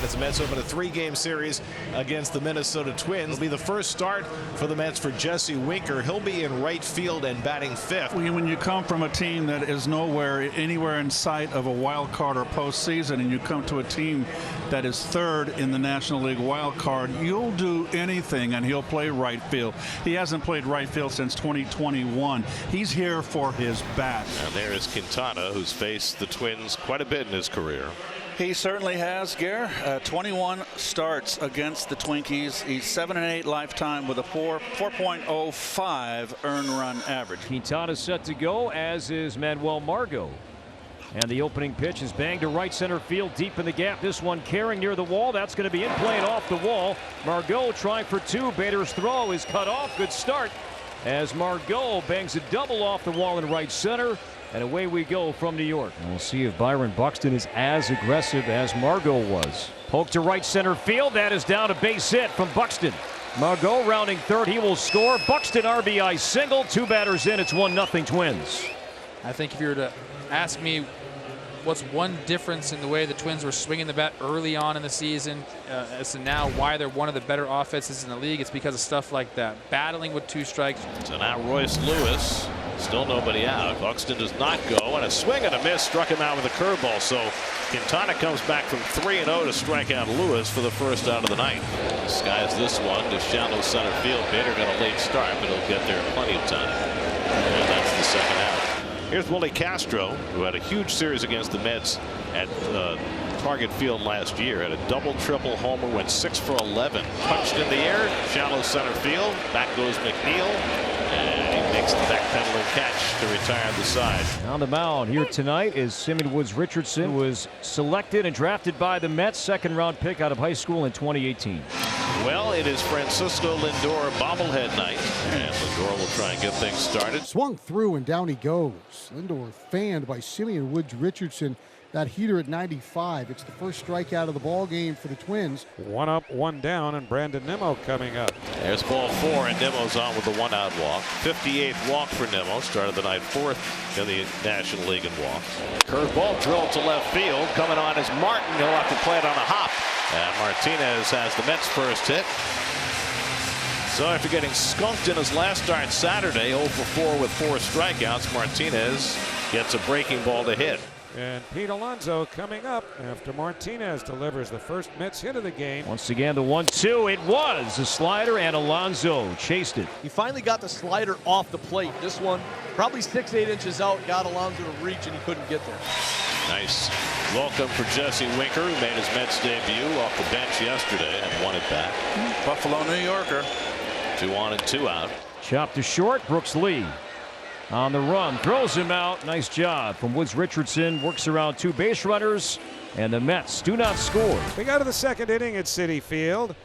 As the Mets open a 3-game series against the Minnesota Twins. It'll be the first start for the Mets for Jesse Winker. He'll be in right field and batting fifth. When you come from a team that is anywhere in sight of a wild card or postseason, and you come to a team that is third in the National League wild card, you'll do anything, and he'll play right field. He hasn't played right field since 2021. He's here for his bat. And there is Quintana, who's faced the Twins quite a bit in his career. He certainly has, Gare. 21 starts against the Twinkies. He's 7-8 lifetime with a 4.05 earned run average. Quintana set to go, as is Manuel Margot. And the opening pitch is banged to right center field, deep in the gap. This one carrying near the wall. That's going to be in play and off the wall. Margot trying for two. Bader's throw is cut off. Good start as Margot bangs a double off the wall in right center. And away we go from New York. And we'll see if Byron Buxton is as aggressive as Margot was. Poke to right center field. That is down a base hit from Buxton. Margot rounding third. He will score. Buxton RBI single. 2 batters in. It's 1-0 Twins. I think if you were to ask me what's one difference in the way the Twins were swinging the bat early on in the season as to now why they're one of the better offenses in the league, it's because of stuff like that. Battling with 2 strikes. So now Royce Lewis, still nobody out. Buxton does not go, and a swing and a miss struck him out with a curveball. So Quintana comes back from 3-0 to strike out Lewis for the first out of the night. Skies this one to shallow center field. Bader got a late start, but he'll get there plenty of time. And that's the second out. Here's Willie Castro, who had a huge series against the Mets at Target Field last year. Had a double-triple homer, went 6 for 11. Punched in the air, shallow center field. Back goes McNeil, and he makes the backpedaling catch to retire the side. On the mound here tonight is Simeon Woods Richardson, who was selected and drafted by the Mets, second-round pick out of high school in 2018. Well, it is Francisco Lindor bobblehead night, and Lindor will try and get things started. Swung through and down he goes. Lindor fanned by Simeon Woods Richardson. That heater at 95. It's the first strikeout of the ball game for the Twins. 1 up, 1 down, and Brandon Nimmo coming up. There's ball 4, and Nimmo's on with the 1-out walk. 58th walk for Nimmo. Started the night 4th in the National League in walks. Curveball drilled to left field. Coming on is Martin. He'll have to play it on a hop. And Martinez has the Mets' first hit. So after getting skunked in his last start Saturday, 0 for 4 with 4 strikeouts, Martinez gets a breaking ball to hit. And Pete Alonso coming up after Martinez delivers the first Mets hit of the game. Once again, the 1-2. It was a slider, and Alonso chased it. He finally got the slider off the plate. This one probably 6-8 inches out, got Alonso to reach, and he couldn't get there. Nice welcome for Jesse Winker, who made his Mets debut off the bench yesterday and won it back. Buffalo, New Yorker. 2 on and 2 out. Chopped to short. Brooks Lee on the run, throws him out. Nice job from Woods Richardson. Works around 2 base runners, and the Mets do not score. We go to the second inning at Citi Field,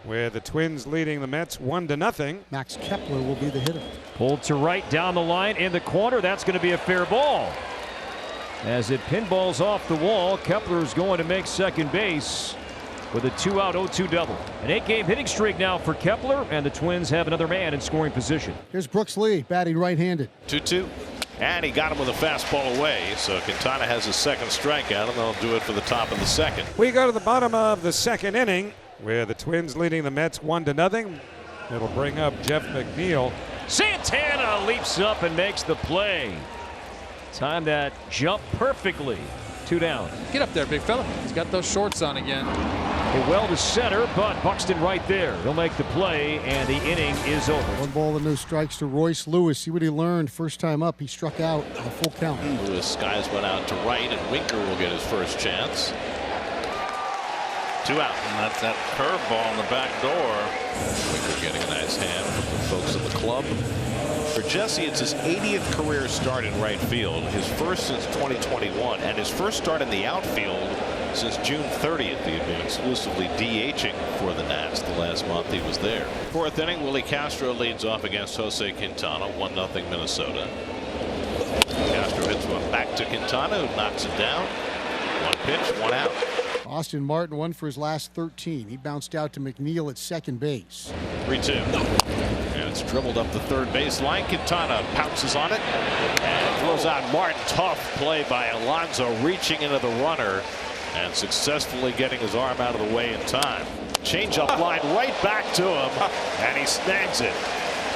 with the Twins leading the Mets 1-0. Max Kepler will be the hitter. Pulled to right down the line in the corner. That's going to be a fair ball. As it pinballs off the wall, Kepler's going to make second base with a 2-out 0-2 double. An 8-game hitting streak now for Kepler, and the Twins have another man in scoring position. Here's Brooks Lee batting right-handed. 2-2. And he got him with a fastball away. So Quintana has his second strikeout, and they'll do it for the top of the second. We go to the bottom of the second inning, where the Twins leading the Mets 1-0. It'll bring up Jeff McNeil. Santana leaps up and makes the play. Time that jump perfectly. 2 down. Get up there, big fella. He's got those shorts on again. Hit well to center, but Buxton right there. He'll make the play, and the inning is over. 1 ball and no strikes to Royce Lewis. See what he learned. First time up, he struck out on a full count. Lewis skies went out to right, and Winker will get his first chance. 2 out. And that's that curveball in the back door. Winker getting a nice hand from the folks at the club. For Jesse, it's his 80th career start in right field, his first since 2021, and his first start in the outfield since June 30th. He had been exclusively DHing for the Nats the last month he was there. 4th inning, Willie Castro leads off against Jose Quintana, 1-0 Minnesota. Castro hits one back to Quintana, who knocks it down. 1 pitch, 1 out. Austin Martin won for his last 13. He bounced out to McNeil at second base. 3-2. And it's dribbled up the third base line. Quintana pounces on it and throws out Martin. Tough play by Alonso, reaching into the runner and successfully getting his arm out of the way in time. Changeup line right back to him, and he snags it.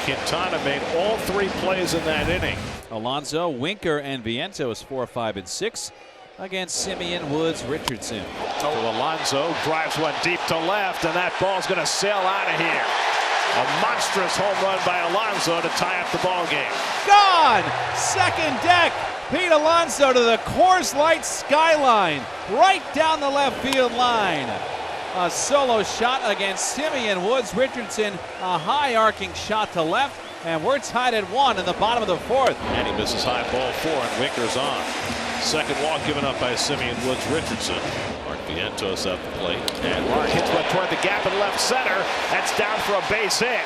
Quintana made all 3 plays in that inning. Alonso, Winker, and Vientos 4, 5, and 6 against Simeon, Woods, Richardson. To Alonso, drives one deep to left, and that ball's going to sail out of here. A monstrous home run by Alonso to tie up the ball game. Gone! Second deck. Pete Alonso to the Coors Light skyline, right down the left field line. A solo shot against Simeon Woods Richardson, a high arcing shot to left, and we're tied at 1 in the bottom of the 4th. And he misses high ball 4, and Winker's on. Second walk given up by Simeon Woods Richardson. Mark Vientos at the plate, and Mark hits one toward the gap in left center. That's down for a base hit.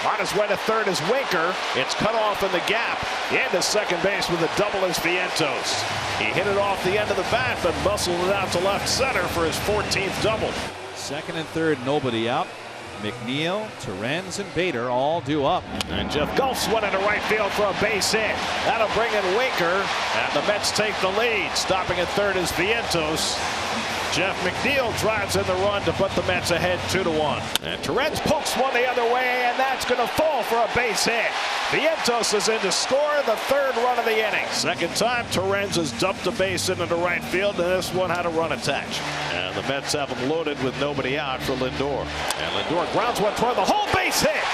On his way to third is Winker. It's cut off in the gap. Into second base with a double is Vientos. He hit it off the end of the bat, but muscled it out to left center for his 14th double. Second and third, nobody out. McNeil, Torrens, and Bader all due up. And Jeff gulps one into right field for a base hit. That'll bring in Winker, and the Mets take the lead. Stopping at third is Vientos. Jeff McNeil drives in the run to put the Mets ahead 2-1. And Torrens pokes one the other way, and that's going to fall for a base hit. Vientos is in to score the 3rd run of the inning. Second time Torrens has dumped a base into the right field, and this one had a run attached. And the Mets have him loaded with nobody out for Lindor. And Lindor grounds one toward the whole base hit.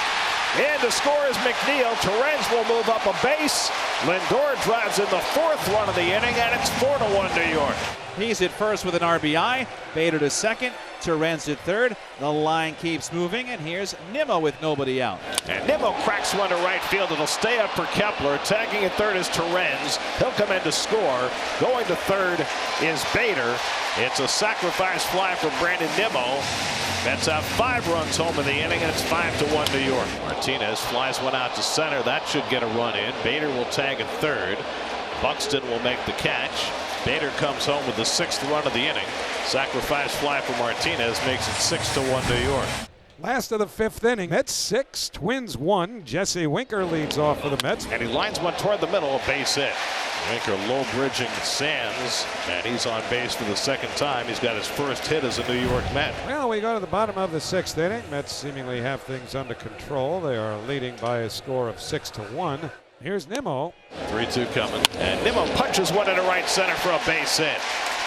In to score is McNeil. Torrens will move up a base. Lindor drives in the 4th run of the inning, and it's 4-1 New York. He's at first with an RBI. Bader to second. Torrens at third. The line keeps moving, and here's Nimmo with nobody out. And Nimmo cracks one to right field. It'll stay up for Kepler. Tagging at third is Torrens. He'll come in to score. Going to third is Bader. It's a sacrifice fly from Brandon Nimmo. Mets have 5 runs home in the inning, and it's 5-1 New York. Martinez flies one out to center. That should get a run in. Bader will tag at third. Buxton will make the catch. Bader comes home with the 6th run of the inning. Sacrifice fly for Martinez makes it 6-1 New York. Last of the 5th inning. Mets 6, Twins 1. Jesse Winker leads off for the Mets. And he lines one toward the middle, a base hit. Winker low bridging Sands, and he's on base for the 2nd time. He's got his first hit as a New York Met. Well, we go to the bottom of the 6th inning. Mets seemingly have things under control. They are leading by a score of 6-1. Here's Nimmo. 3-2 coming. And Nimmo punches one into right center for a base hit.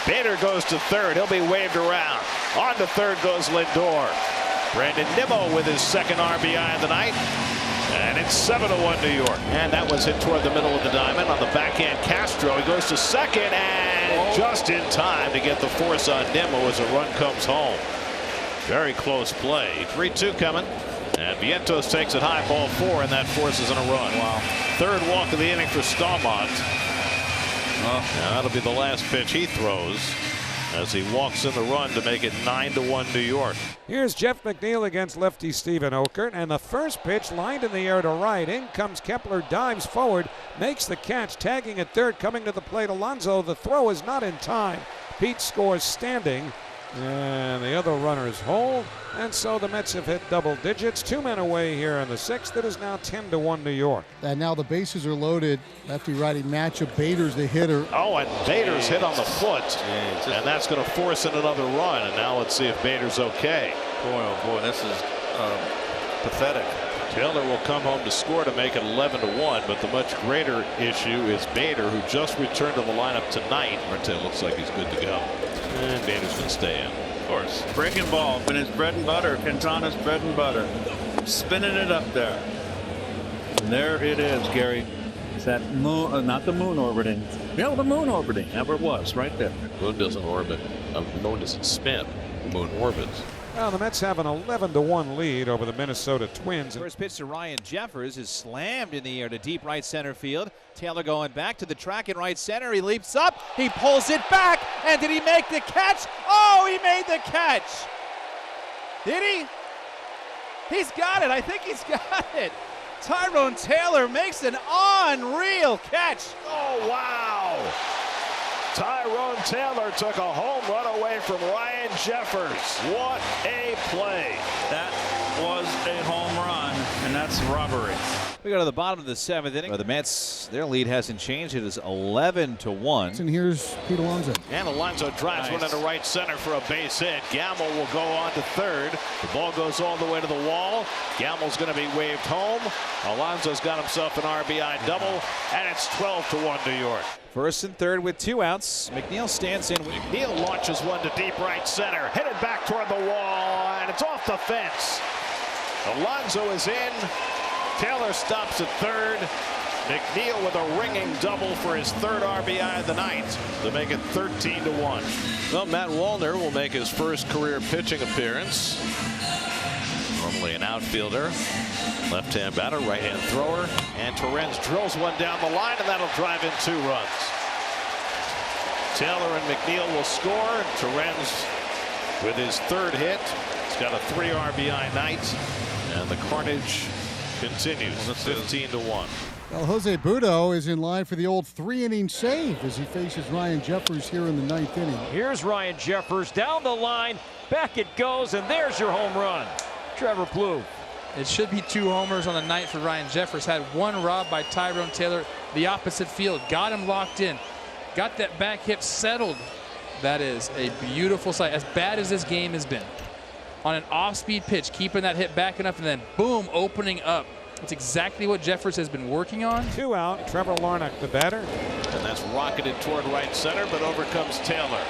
Bader goes to third. He'll be waved around. On to third goes Lindor. Brandon Nimmo with his 2nd RBI of the night. And it's 7-1 New York. And that was hit toward the middle of the diamond on the backhand. Castro. He goes to second and just in time to get the force on Nimmo as a run comes home. Very close play. 3-2 coming. And Vientos takes it high, ball 4, and that forces in a run. Wow. 3rd walk of the inning for Staumont. Now that'll be the last pitch he throws as he walks in the run to make it 9-1 New York. Here's Jeff McNeil against lefty Stephen Okert, and the first pitch lined in the air to right. In comes Kepler, dives forward, makes the catch, tagging at third, coming to the plate. Alonso, the throw is not in time. Pete scores standing, and the other runners hold, and so the Mets have hit double digits. 2 men away here in the 6th. It is now 10-1 New York. And now the bases are loaded. Lefty-righty matchup. Bader's the hitter. Oh, and Bader's hit on the foot, and that's going to force in another run. And now let's see if Bader's okay. Boy, oh boy, this is pathetic. Taylor will come home to score to make it 11-1, but the much greater issue is Bader, who just returned to the lineup tonight. Marte looks like he's good to go. And Bader's going to stay in. Of course. Breaking ball, been his bread and butter. Quintana's bread and butter. Spinning it up there. And there it is, Gary. It's that moon, not the moon orbiting. Yeah, the moon orbiting. Ever was, right there. The moon doesn't orbit. The moon doesn't spin. The moon orbits. Well, the Mets have an 11-1 lead over the Minnesota Twins. First pitch to Ryan Jeffers is slammed in the air to deep right center field. Taylor going back to the track in right center. He leaps up. He pulls it back. And did he make the catch? Oh, he made the catch. Did he? He's got it. I think he's got it. Tyrone Taylor makes an unreal catch. Oh, wow. Tyrone Taylor took a home run away from Ryan Jeffers. What a play. That was a home run. and that's robbery. We go to the bottom of the 7th inning. The Mets, their lead hasn't changed. It is 11-1. And here's Pete Alonso. And Alonso drives one into right center for a base hit. Gamble will go on to third. The ball goes all the way to the wall. Gamble's going to be waved home. Alonso's got himself an RBI double, and it's 12-1 New York. First and third with 2 outs. McNeil stands in. McNeil launches one to deep right center. Headed back toward the wall, and it's off the fence. Alonso is in. Taylor stops at third. McNeil with a ringing double for his third RBI of the night to make it 13-1. Well, Matt Wallner will make his first career pitching appearance. Normally an outfielder. Left-hand batter, right-hand thrower. And Torrens drills one down the line, and that'll drive in 2 runs. Taylor and McNeil will score. Torrens with his third hit. He's got a 3 RBI night. And the carnage continues. 15-1. Well, Jose Budo is in line for the old 3-inning save as he faces Ryan Jeffers here in the 9th inning. Here's Ryan Jeffers down the line. Back it goes, and there's your home run. Trevor Plouffe. It should be 2 homers on the night for Ryan Jeffers. Had 1 robbed by Tyrone Taylor, the opposite field. Got him locked in. Got that back hip settled. That is a beautiful sight. As bad as this game has been. On an off-speed pitch, keeping that hit back enough, and then boom, opening up. That's exactly what Jeffers has been working on. 2 out. Trevor Larnach, the batter. And that's rocketed toward right center, but over comes Taylor.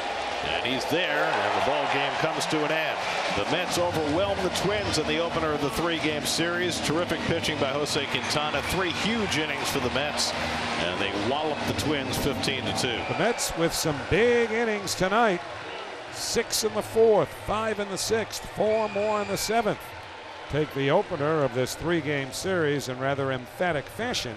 And he's there, and the ball game comes to an end. The Mets overwhelm the Twins in the opener of the 3-game series. Terrific pitching by Jose Quintana. 3 huge innings for the Mets, and they wallop the Twins 15-2. The Mets with some big innings tonight. 6 in the 4th, 5 in the 6th, 4 more in the 7th. Take the opener of this 3-game series in rather emphatic fashion.